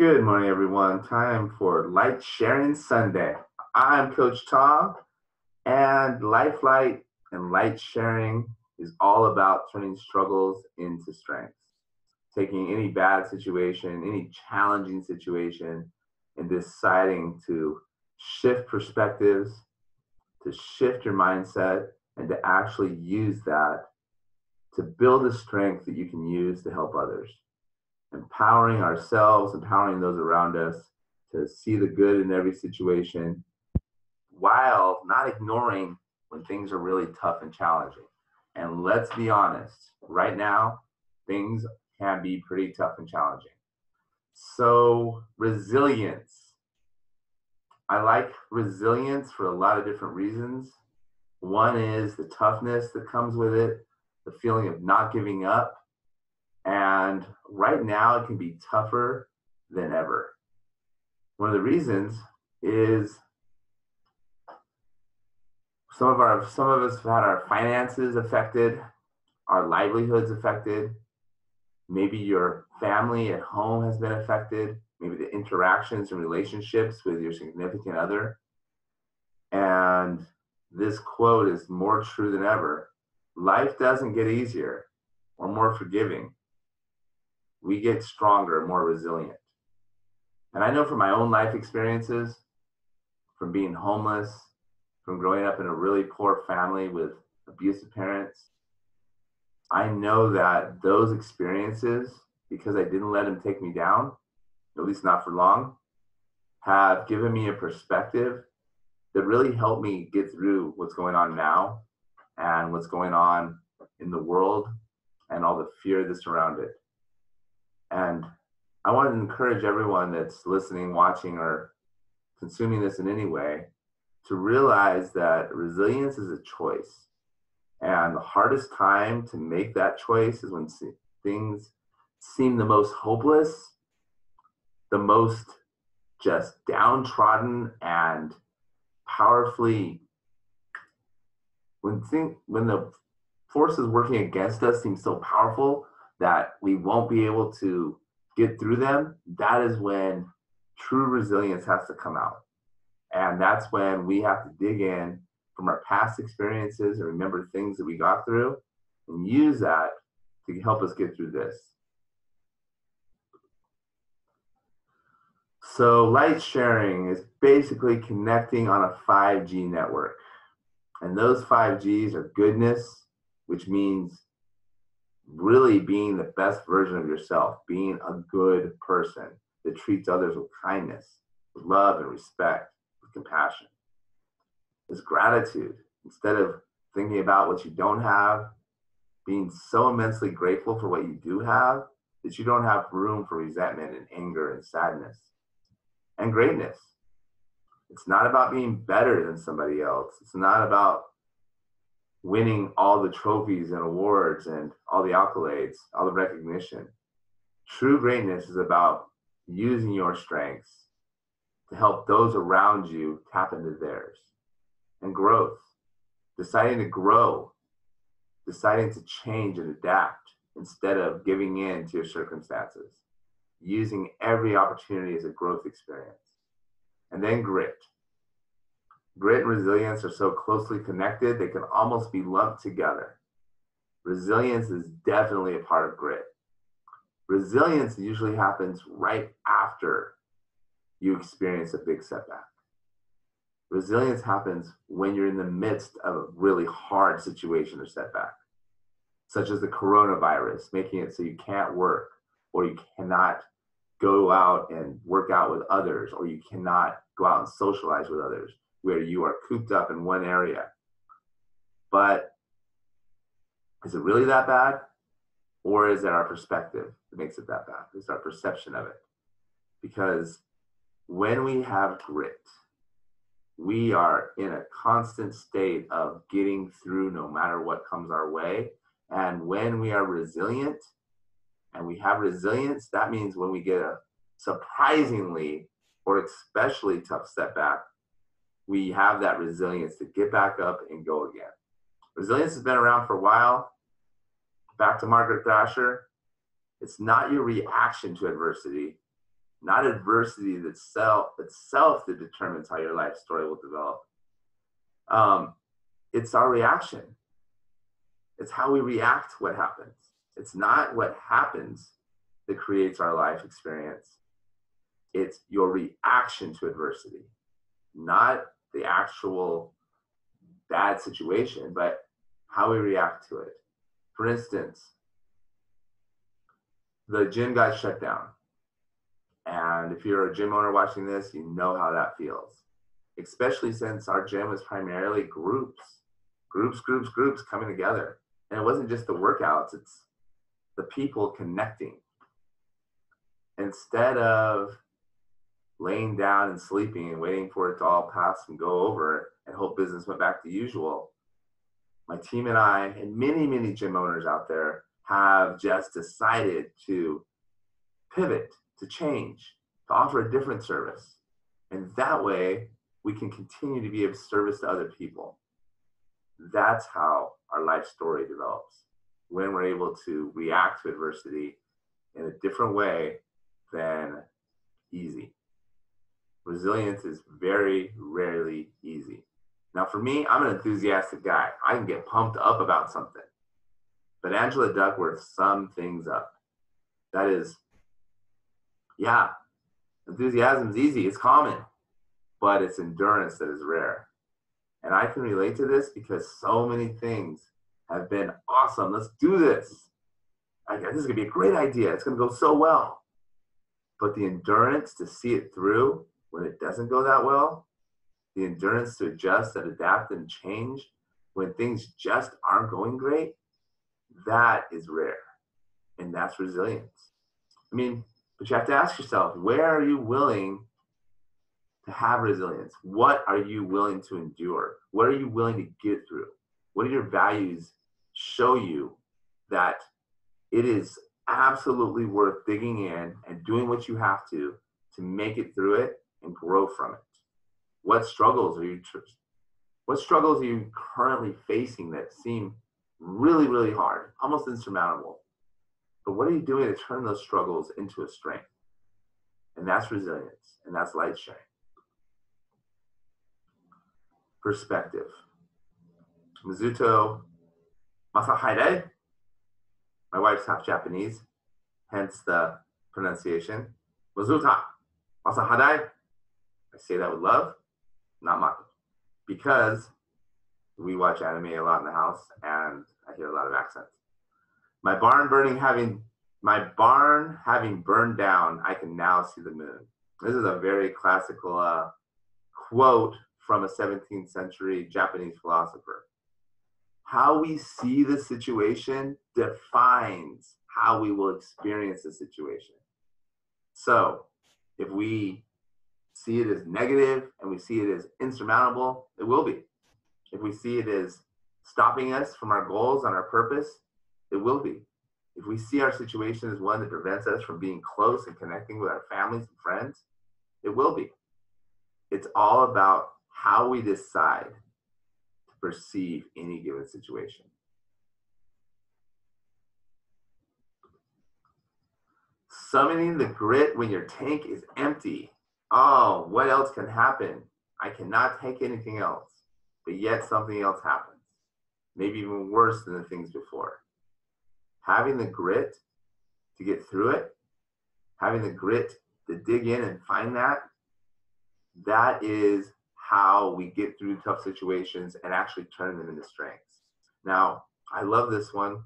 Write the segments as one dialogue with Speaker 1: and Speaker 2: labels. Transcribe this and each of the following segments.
Speaker 1: Good morning, everyone. Time for Light Sharing Sunday. I'm Coach Tom, and Life Light and Light Sharing is all about turning struggles into strengths, taking any bad situation, any challenging situation, and deciding to shift perspectives, to shift your mindset, and to actually use that to build a strength that you can use to help others. Empowering ourselves, empowering those around us to see the good in every situation while not ignoring when things are really tough and challenging. And let's be honest, right now, things can be pretty tough and challenging. So, resilience. I like resilience for a lot of different reasons. One is the toughness that comes with it, the feeling of not giving up. And right now, it can be tougher than ever. One of the reasons is some of us have had our finances affected, our livelihoods affected. Maybe your family at home has been affected. Maybe the interactions and relationships with your significant other. And this quote is more true than ever. Life doesn't get easier or more forgiving. We get stronger, more resilient. And I know from my own life experiences, from being homeless, from growing up in a really poor family with abusive parents, I know that those experiences, because I didn't let them take me down, at least not for long, have given me a perspective that really helped me get through what's going on now and what's going on in the world and all the fear that's around it. And I want to encourage everyone that's listening, watching, or consuming this in any way to realize that resilience is a choice. And the hardest time to make that choice is when things seem the most hopeless, the most just downtrodden and powerfully, when the forces working against us seem so powerful that we won't be able to get through them, that is when true resilience has to come out. And that's when we have to dig in from our past experiences and remember things that we got through and use that to help us get through this. So light sharing is basically connecting on a 5G network. And those 5Gs are goodness, which means really being the best version of yourself, being a good person that treats others with kindness, with love and respect, with compassion. It's gratitude. Instead of thinking about what you don't have, being so immensely grateful for what you do have that you don't have room for resentment and anger and sadness. And greatness. It's not about being better than somebody else. It's not about winning all the trophies and awards and all the accolades, all the recognition. True greatness is about using your strengths to help those around you tap into theirs. And growth, deciding to grow, deciding to change and adapt instead of giving in to your circumstances, using every opportunity as a growth experience. And then grit. Grit and resilience are so closely connected, they can almost be lumped together. Resilience is definitely a part of grit. Resilience usually happens right after you experience a big setback. Resilience happens when you're in the midst of a really hard situation or setback, such as the coronavirus, making it so you can't work, or you cannot go out and work out with others, or you cannot go out and socialize with others, where you are cooped up in one area. But is it really that bad? Or is it our perspective that makes it that bad? It's our perception of it. Because when we have grit, we are in a constant state of getting through no matter what comes our way. And when we are resilient and we have resilience, that means when we get a surprisingly or especially tough setback, we have that resilience to get back up and go again. Resilience has been around for a while. Back to Margaret Thatcher, it's not your reaction to adversity, not adversity itself that determines how your life story will develop. It's our reaction. It's how we react to what happens. It's not what happens that creates our life experience. It's your reaction to adversity, not the actual bad situation, but how we react to it. For instance, the gym got shut down. And if you're a gym owner watching this, you know how that feels, especially since our gym was primarily groups coming together. And it wasn't just the workouts, it's the people connecting. Instead of laying down and sleeping and waiting for it to all pass and go over and hope business went back to usual, my team and I, and many gym owners out there, have just decided to pivot, to change, to offer a different service. And that way, we can continue to be of service to other people. That's how our life story develops, when we're able to react to adversity in a different way than easy. Resilience is very rarely easy. Now, for me, I'm an enthusiastic guy. I can get pumped up about something. But Angela Duckworth summed things up. That is, yeah, enthusiasm is easy, it's common, but it's endurance that is rare. And I can relate to this because so many things have been awesome. Let's do this. This is gonna be a great idea. It's gonna go so well. But the endurance to see it through when it doesn't go that well, the endurance to adjust and adapt and change when things just aren't going great, that is rare. And that's resilience. I mean, but you have to ask yourself, where are you willing to have resilience? What are you willing to endure? What are you willing to get through? What do your values show you that it is absolutely worth digging in and doing what you have to make it through it and grow from it? What struggles are you currently facing that seem really, really hard, almost insurmountable? But what are you doing to turn those struggles into a strength? And that's resilience, and that's light sharing. Perspective. Mizuto Masahaide. My wife's half Japanese, hence the pronunciation. Mizuta Masahaide. I say that with love, not mocking, because we watch anime a lot in the house, and I hear a lot of accents. My barn having burned down, I can now see the moon. This is a very classical quote from a 17th century Japanese philosopher. How we see the situation defines how we will experience the situation. So if we see it as negative and we see it as insurmountable, it will be. If we see it as stopping us from our goals and our purpose, it will be. If we see our situation as one that prevents us from being close and connecting with our families and friends, it will be. It's all about how we decide to perceive any given situation. Summoning the grit when your tank is empty. Oh, what else can happen? I cannot take anything else, but yet something else happens. Maybe even worse than the things before. Having the grit to get through it, having the grit to dig in and find that is how we get through tough situations and actually turn them into strengths. Now, I love this one.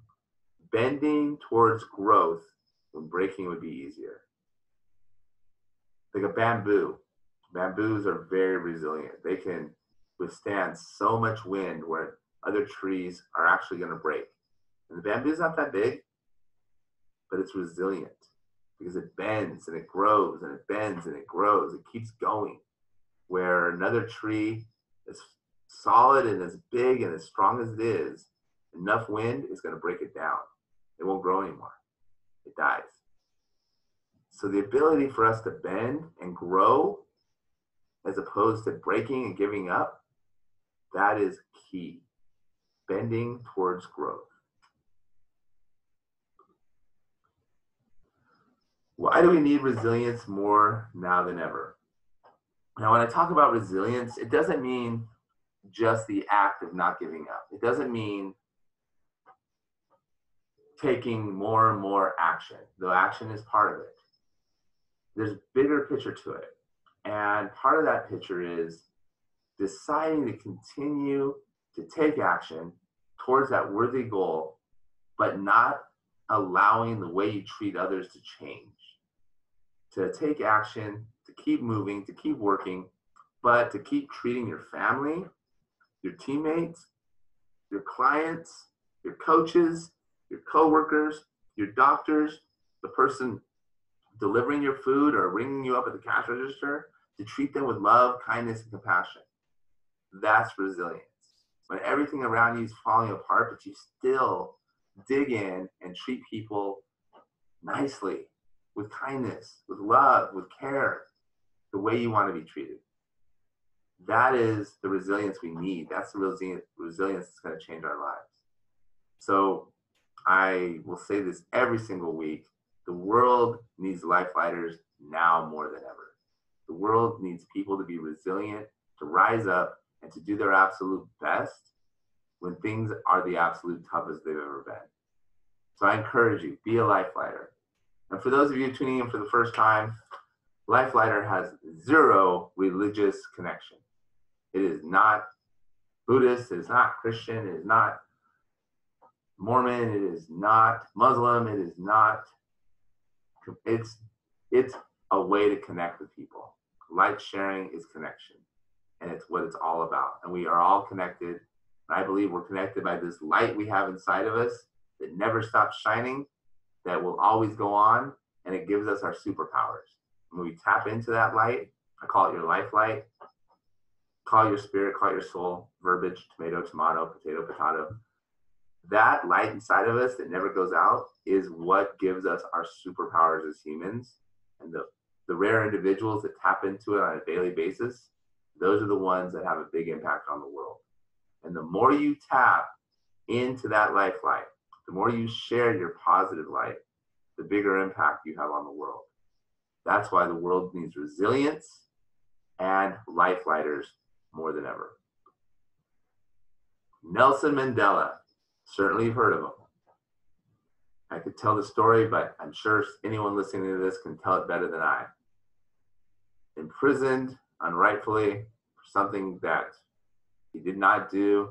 Speaker 1: Bending towards growth when breaking would be easier. Like a bamboo. Bamboos are very resilient. They can withstand so much wind where other trees are actually going to break. And the bamboo's not that big, but it's resilient because it bends and it grows and it bends and it grows. It keeps going. Where another tree is solid and as big and as strong as it is, enough wind is going to break it down. It won't grow anymore. It dies. So the ability for us to bend and grow as opposed to breaking and giving up, that is key. Bending towards growth. Why do we need resilience more now than ever? Now, when I talk about resilience, it doesn't mean just the act of not giving up. It doesn't mean taking more and more action, though action is part of it. There's a bigger picture to it. And part of that picture is deciding to continue to take action towards that worthy goal, but not allowing the way you treat others to change. To take action, to keep moving, to keep working, but to keep treating your family, your teammates, your clients, your coaches, your coworkers, your doctors, the person delivering your food or ringing you up at the cash register, to treat them with love, kindness, and compassion. That's resilience. When everything around you is falling apart, but you still dig in and treat people nicely, with kindness, with love, with care, the way you want to be treated. That is the resilience we need. That's the resilience that's going to change our lives. So I will say this every single week. The world needs lifelighters now more than ever. The world needs people to be resilient, to rise up, and to do their absolute best when things are the absolute toughest they've ever been. So I encourage you, be a lifelighter. And for those of you tuning in for the first time, Lifelighter has zero religious connection. It is not Buddhist, it is not Christian, it is not Mormon, it is not Muslim, it is not, it's a way to connect with people. Light sharing is connection, and it's what it's all about. And we are all connected. And I believe we're connected by this light we have inside of us that never stops shining, that will always go on, and it gives us our superpowers. When we tap into that light, I call it your life light, call your spirit, call your soul, verbiage, tomato, tomato, potato, potato. That light inside of us that never goes out is what gives us our superpowers as humans. And the rare individuals that tap into it on a daily basis, those are the ones that have a big impact on the world. And the more you tap into that life light, the more you share your positive light, the bigger impact you have on the world. That's why the world needs resilience and life lighters more than ever. Nelson Mandela, certainly you've heard of him. I could tell the story, but I'm sure anyone listening to this can tell it better than I. Imprisoned unrightfully for something that he did not do,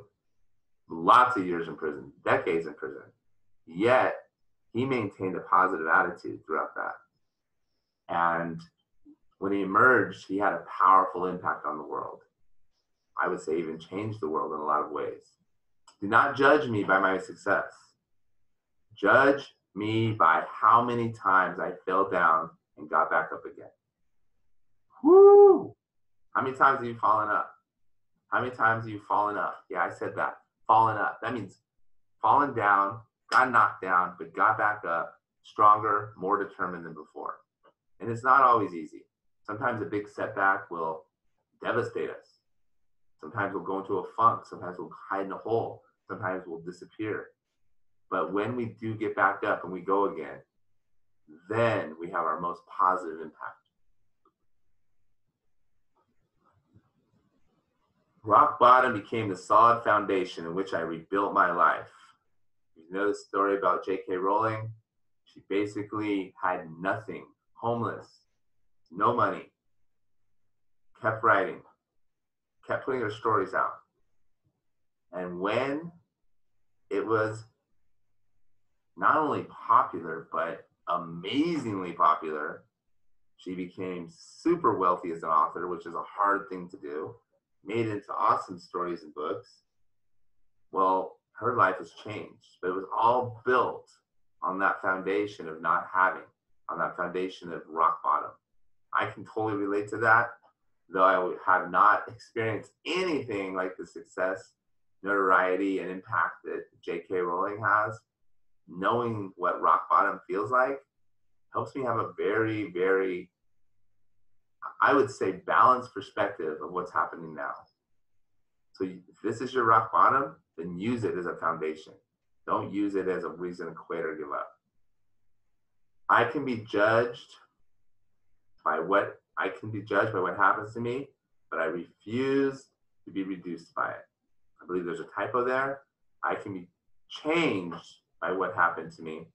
Speaker 1: lots of years in prison, decades in prison. Yet he maintained a positive attitude throughout that. And when he emerged, he had a powerful impact on the world. I would say even changed the world in a lot of ways. Do not judge me by my success. Judge me by how many times I fell down and got back up again. Woo! How many times have you fallen up? How many times have you fallen up? Yeah, I said that. Fallen up. That means fallen down, got knocked down, but got back up, stronger, more determined than before. And it's not always easy. Sometimes a big setback will devastate us. Sometimes we'll go into a funk. Sometimes we'll hide in a hole. Sometimes we'll disappear. But when we do get back up and we go again, then we have our most positive impact. Rock bottom became the solid foundation in which I rebuilt my life. You know the story about J.K. Rowling? She basically had nothing, homeless, no money, kept writing, kept putting her stories out. And when it was not only popular, but amazingly popular, she became super wealthy as an author, which is a hard thing to do, made into awesome stories and books. Well, her life has changed, but it was all built on that foundation of not having, on that foundation of rock bottom. I can totally relate to that, though I have not experienced anything like the success, notoriety, and impact that J.K. Rowling has. Knowing what rock bottom feels like helps me have a very, very, I would say, balanced perspective of what's happening now. So if this is your rock bottom, then use it as a foundation. Don't use it as a reason to quit or give up. I can be judged by what happens to me, but I refuse to be reduced by it. I believe there's a typo there. I can be changed by what happened to me,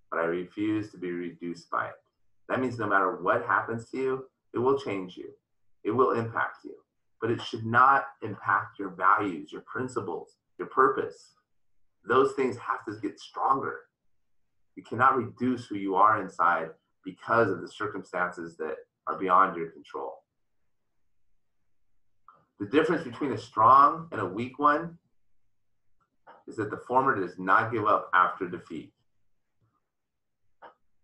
Speaker 1: but I refuse to be reduced by it. That means no matter what happens to you, it will change you. It will impact you, but it should not impact your values, your principles, your purpose. Those things have to get stronger. You cannot reduce who you are inside because of the circumstances that are beyond your control. The difference between a strong and a weak one is that the former does not give up after defeat.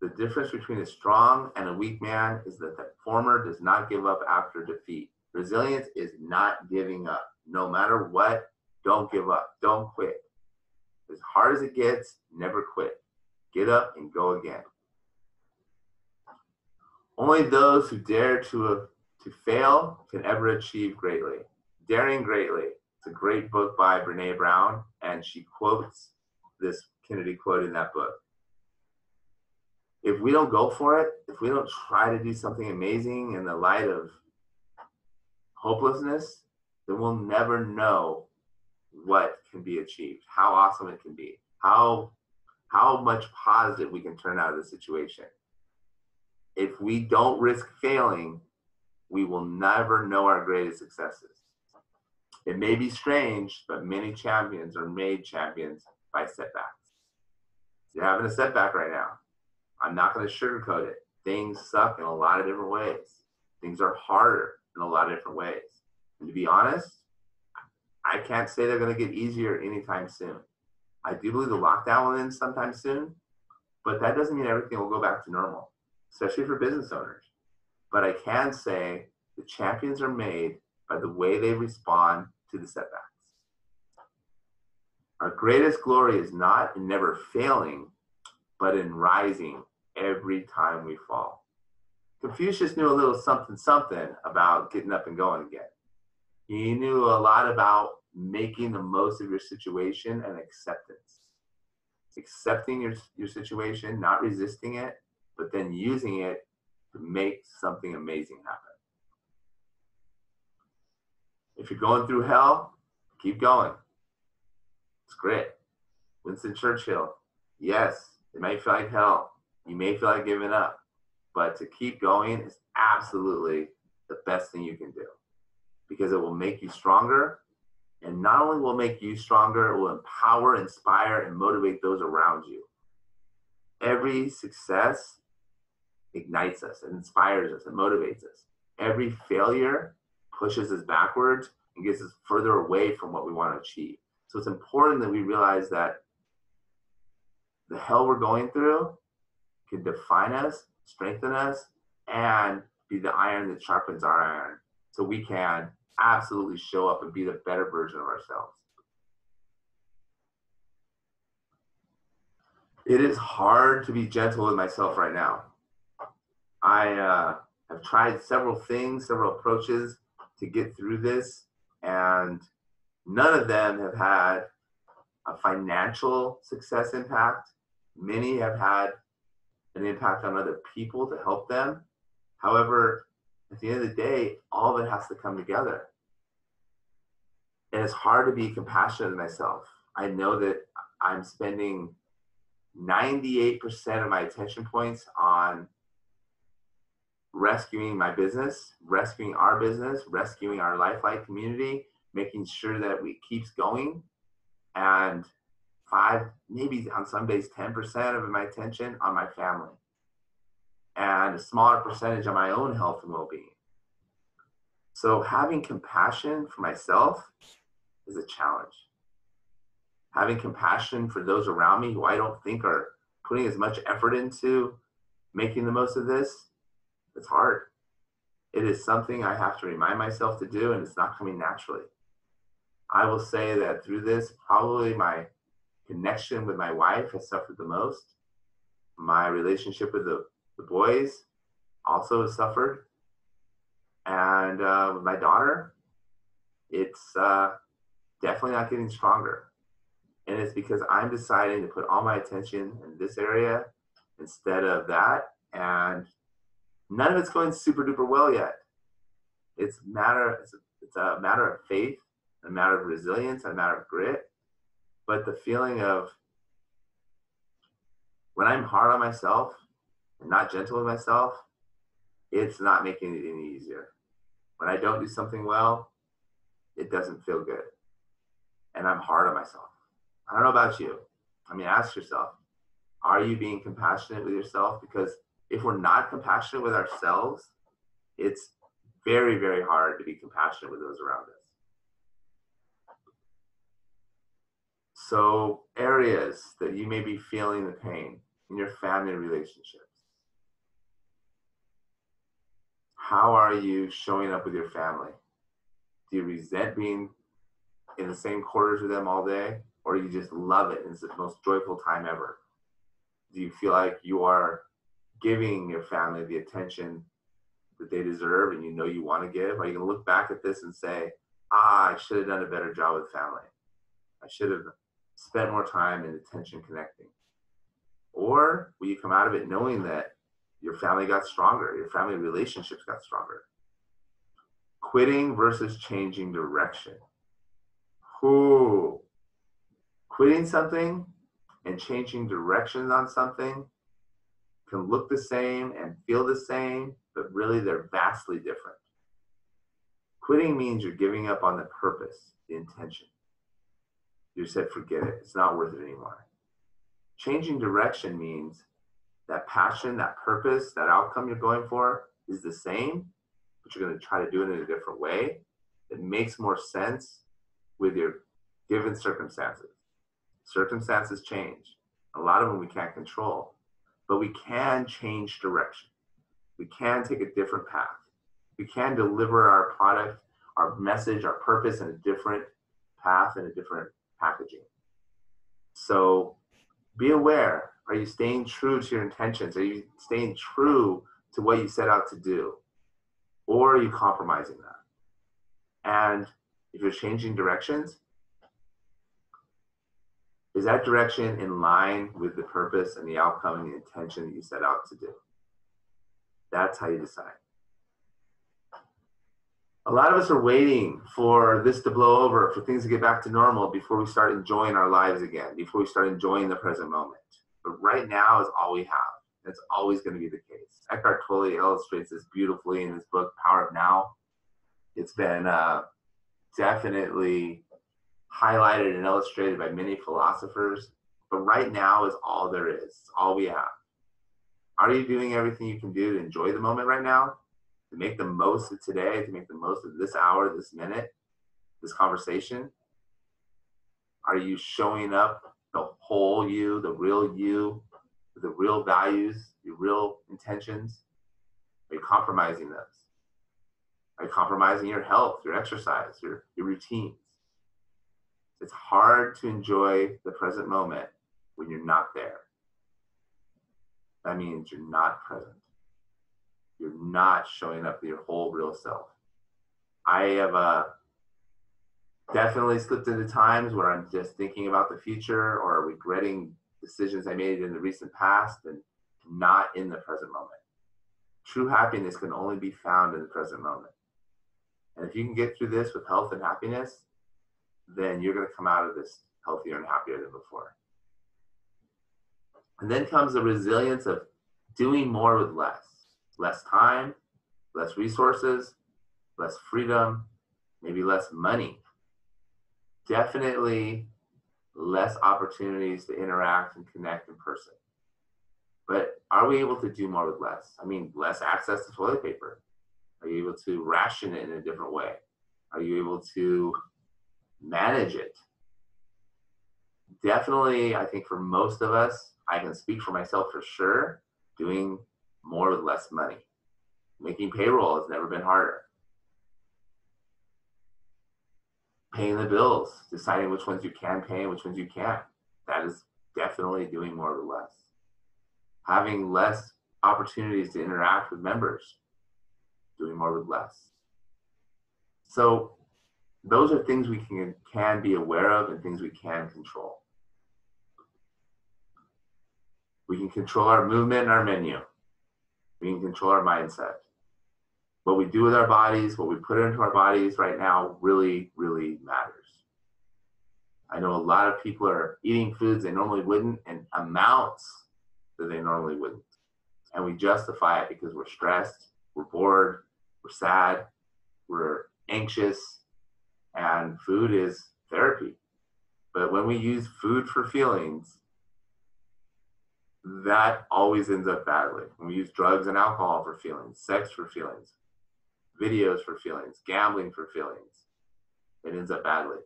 Speaker 1: The difference between a strong and a weak man is that the former does not give up after defeat. Resilience is not giving up. No matter what, don't give up. Don't quit. As hard as it gets, never quit. Get up and go again. Only those who dare to fail can ever achieve greatly. Daring Greatly. It's a great book by Brené Brown, and she quotes this Kennedy quote in that book. If we don't go for it, if we don't try to do something amazing in the light of hopelessness, then we'll never know what can be achieved, how awesome it can be, how much positive we can turn out of the situation. If we don't risk failing, we will never know our greatest successes. It may be strange, but many champions are made champions by setbacks. You're having a setback right now. I'm not going to sugarcoat it. Things suck in a lot of different ways. Things are harder in a lot of different ways. And to be honest, I can't say they're going to get easier anytime soon. I do believe the lockdown will end sometime soon, but that doesn't mean everything will go back to normal, especially for business owners. But I can say the champions are made by the way they respond to the setbacks. Our greatest glory is not in never failing, but in rising every time we fall. Confucius knew a little something about getting up and going again. He knew a lot about making the most of your situation and acceptance. Accepting your situation, not resisting it, but then using it to make something amazing happen. If you're going through hell, keep going. It's great. Winston Churchill, yes, it may feel like hell. You may feel like giving up, but to keep going is absolutely the best thing you can do because it will make you stronger. And not only will it make you stronger, it will empower, inspire, and motivate those around you. Every success ignites us, and inspires us, and motivates us. Every failure pushes us backwards and gets us further away from what we want to achieve. So it's important that we realize that the hell we're going through can define us, strengthen us, and be the iron that sharpens our iron. So we can absolutely show up and be the better version of ourselves. It is hard to be gentle with myself right now. I have tried several things, several approaches to get through this, and none of them have had a financial success impact. Many have had an impact on other people to help them. However, at the end of the day, all of it has to come together. And it's hard to be compassionate with myself. I know that I'm spending 98% of my attention points on rescuing my business, rescuing our business, rescuing our Lifeline community, making sure that it keeps going. And 5, maybe on some days 10% of my attention on my family. And a smaller percentage on my own health and well-being. So having compassion for myself is a challenge. Having compassion for those around me who I don't think are putting as much effort into making the most of this, it's hard. It is something I have to remind myself to do, and it's not coming naturally. I will say that through this, probably my connection with my wife has suffered the most. My relationship with the boys also has suffered. And with my daughter, it's definitely not getting stronger. And it's because I'm deciding to put all my attention in this area instead of that. And none of it's going super duper well yet. It's a matter of faith, a matter of resilience, a matter of grit. But the feeling of when I'm hard on myself and not gentle with myself, it's not making it any easier. When I don't do something well, it doesn't feel good. And I'm hard on myself. I don't know about you. I mean, ask yourself, are you being compassionate with yourself? Because if we're not compassionate with ourselves, it's very, very hard to be compassionate with those around us. So areas that you may be feeling the pain in your family relationships. How are you showing up with your family? Do you resent being in the same quarters with them all day? Or you just love it and it's the most joyful time ever? Do you feel like you are giving your family the attention that they deserve and you know you want to give? Are you going to look back at this and say, I should have done a better job with family. I should have spent more time and attention connecting. Or will you come out of it knowing that your family got stronger, your family relationships got stronger? Quitting versus changing direction. Ooh. Quitting something and changing directions on something can look the same and feel the same, but really they're vastly different. Quitting means you're giving up on the purpose, the intention. You said, forget it. It's not worth it anymore. Changing direction means that passion, that purpose, that outcome you're going for is the same, but you're going to try to do it in a different way that makes more sense with your given circumstances. Circumstances change. A lot of them we can't control, but we can change direction. We can take a different path. We can deliver our product, our message, our purpose in a different path and a different packaging. So be aware. Are you staying true to your intentions? Are you staying true to what you set out to do? Or are you compromising that? And if you're changing directions, is that direction in line with the purpose and the outcome and the intention that you set out to do? That's how you decide. A lot of us are waiting for this to blow over, for things to get back to normal before we start enjoying our lives again, before we start enjoying the present moment. But right now is all we have. It's always going to be the case. Eckhart Tolle illustrates this beautifully in his book, Power of Now. It's been definitely highlighted and illustrated by many philosophers. But right now is all there is. It's all we have. Are you doing everything you can do to enjoy the moment right now? To make the most of today, to make the most of this hour, this minute, this conversation? Are you showing up the whole you, the real values, your real intentions? Are you compromising those? Are you compromising your health, your exercise, your routines? It's hard to enjoy the present moment when you're not there. That means you're not present. You're not showing up for your whole real self. I have definitely slipped into times where I'm just thinking about the future or regretting decisions I made in the recent past and not in the present moment. True happiness can only be found in the present moment. And if you can get through this with health and happiness, then you're going to come out of this healthier and happier than before. And then comes the resilience of doing more with less. Less time, less resources, less freedom, maybe less money. Definitely less opportunities to interact and connect in person. But are we able to do more with less? I mean, less access to toilet paper. Are you able to ration it in a different way? Are you able to manage it? Definitely, I think for most of us, I can speak for myself for sure, doing more with less money. Making payroll has never been harder. Paying the bills, deciding which ones you can pay and which ones you can't. That is definitely doing more with less. Having less opportunities to interact with members, doing more with less. So those are things we can be aware of and things we can control. We can control our movement and our menu. We can control our mindset. What we do with our bodies, what we put into our bodies right now really, really matters. I know a lot of people are eating foods they normally wouldn't in amounts that they normally wouldn't. And we justify it because we're stressed, we're bored, we're sad, we're anxious, and food is therapy. But when we use food for feelings, that always ends up badly. When we use drugs and alcohol for feelings, sex for feelings, videos for feelings, gambling for feelings, it ends up badly.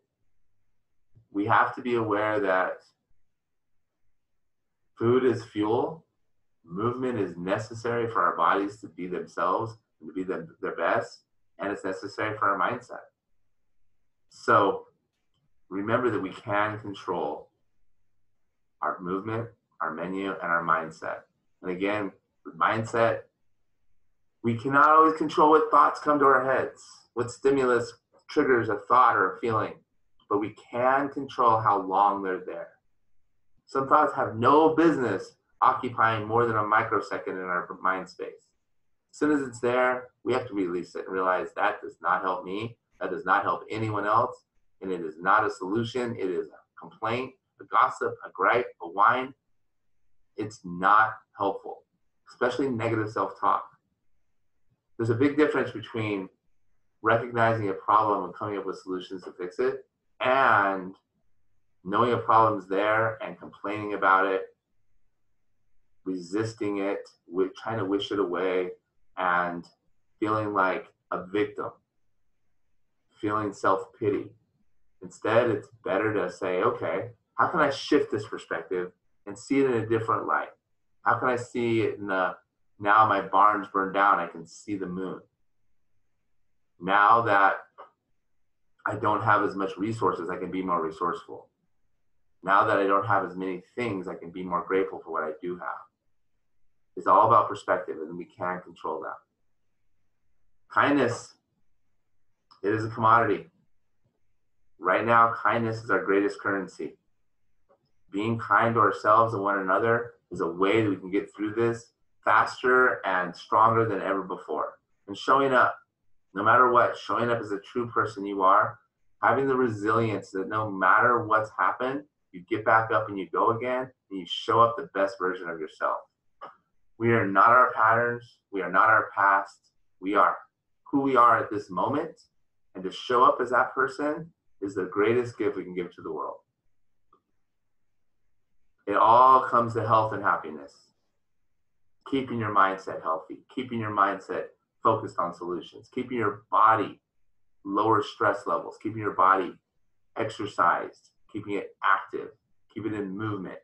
Speaker 1: We have to be aware that food is fuel, movement is necessary for our bodies to be themselves and to be their best, and it's necessary for our mindset. So remember that we can control our movement, our menu, and our mindset. And again, with mindset, we cannot always control what thoughts come to our heads, what stimulus triggers a thought or a feeling, but we can control how long they're there. Some thoughts have no business occupying more than a microsecond in our mind space. As soon as it's there, we have to release it and realize that does not help me, that does not help anyone else, and it is not a solution. It is a complaint, a gossip, a gripe, a whine. It's not helpful, especially negative self-talk. There's a big difference between recognizing a problem and coming up with solutions to fix it, and knowing a problem's there and complaining about it, resisting it, trying to wish it away, and feeling like a victim, feeling self-pity. Instead, it's better to say, okay, how can I shift this perspective and see it in a different light? How can I see it in the, now my barn's burned down, I can see the moon. Now that I don't have as much resources, I can be more resourceful. Now that I don't have as many things, I can be more grateful for what I do have. It's all about perspective, and we can control that. Kindness, it is a commodity. Right now, kindness is our greatest currency. Being kind to ourselves and one another is a way that we can get through this faster and stronger than ever before. And showing up, no matter what, showing up as a true person you are, having the resilience that no matter what's happened, you get back up and you go again, and you show up the best version of yourself. We are not our patterns. We are not our past. We are who we are at this moment. And to show up as that person is the greatest gift we can give to the world. It all comes to health and happiness. Keeping your mindset healthy, keeping your mindset focused on solutions, keeping your body lower stress levels, keeping your body exercised, keeping it active, keeping it in movement.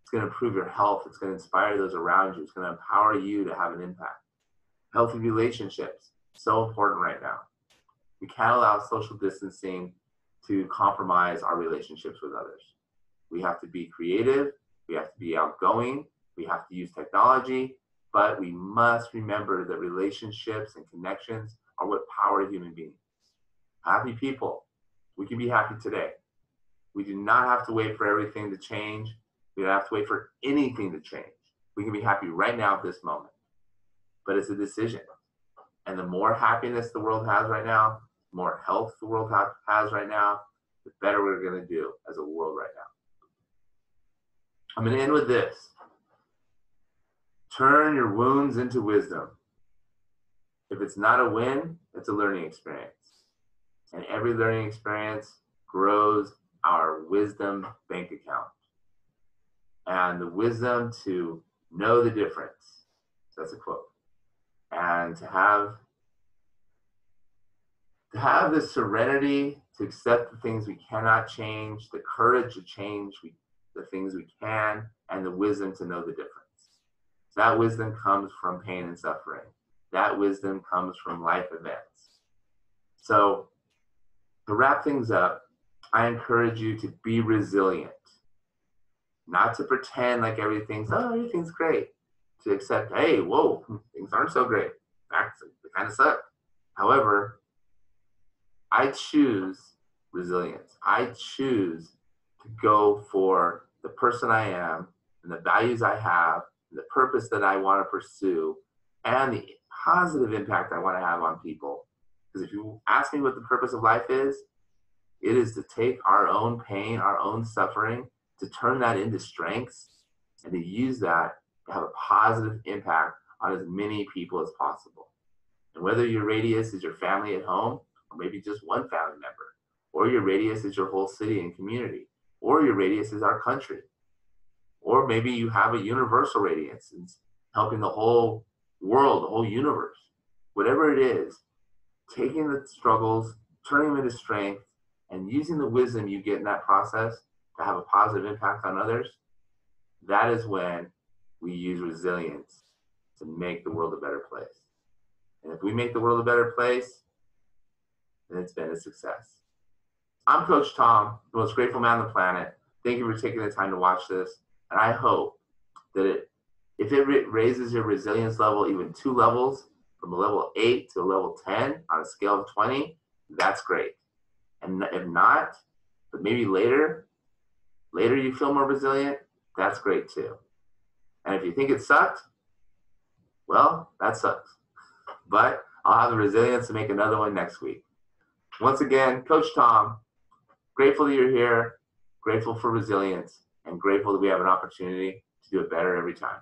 Speaker 1: It's going to improve your health. It's going to inspire those around you. It's going to empower you to have an impact. Healthy relationships, so important right now. We can't allow social distancing to compromise our relationships with others. We have to be creative. We have to be outgoing. We have to use technology, but we must remember that relationships and connections are what power human beings. Happy people. We can be happy today. We do not have to wait for everything to change. We don't have to wait for anything to change. We can be happy right now at this moment. But it's a decision. And the more happiness the world has right now, the more health the world has right now, the better we're going to do as a world right now. I'm going to end with this. Turn your wounds into wisdom. If it's not a win, it's a learning experience. And every learning experience grows our wisdom bank account. And the wisdom to know the difference. That's a quote. And to have the serenity to accept the things we cannot change, the courage to change the things we can, and the wisdom to know the difference. That wisdom comes from pain and suffering. That wisdom comes from life events. So to wrap things up, I encourage you to be resilient. Not to pretend like everything's great. To accept, hey, whoa, things aren't so great. In fact, they kind of suck. However, I choose resilience. I choose to go for the person I am and the values I have, and the purpose that I want to pursue, and the positive impact I want to have on people. Because if you ask me what the purpose of life is, it is to take our own pain, our own suffering, to turn that into strengths and to use that to have a positive impact on as many people as possible. And whether your radius is your family at home, or maybe just one family member, or your radius is your whole city and community, or your radius is our country, or maybe you have a universal radius and helping the whole world, the whole universe, whatever it is, taking the struggles, turning them into strength, and using the wisdom you get in that process to have a positive impact on others, that is when we use resilience to make the world a better place. And if we make the world a better place, then it's been a success. I'm Coach Tom, the most grateful man on the planet. Thank you for taking the time to watch this. And I hope that if it raises your resilience level even 2 levels, from a level 8 to a level 10 on a scale of 20, that's great. And if not, but maybe later you feel more resilient, that's great too. And if you think it sucked, well, that sucks. But I'll have the resilience to make another one next week. Once again, Coach Tom, grateful that you're here, grateful for resilience, and grateful that we have an opportunity to do it better every time.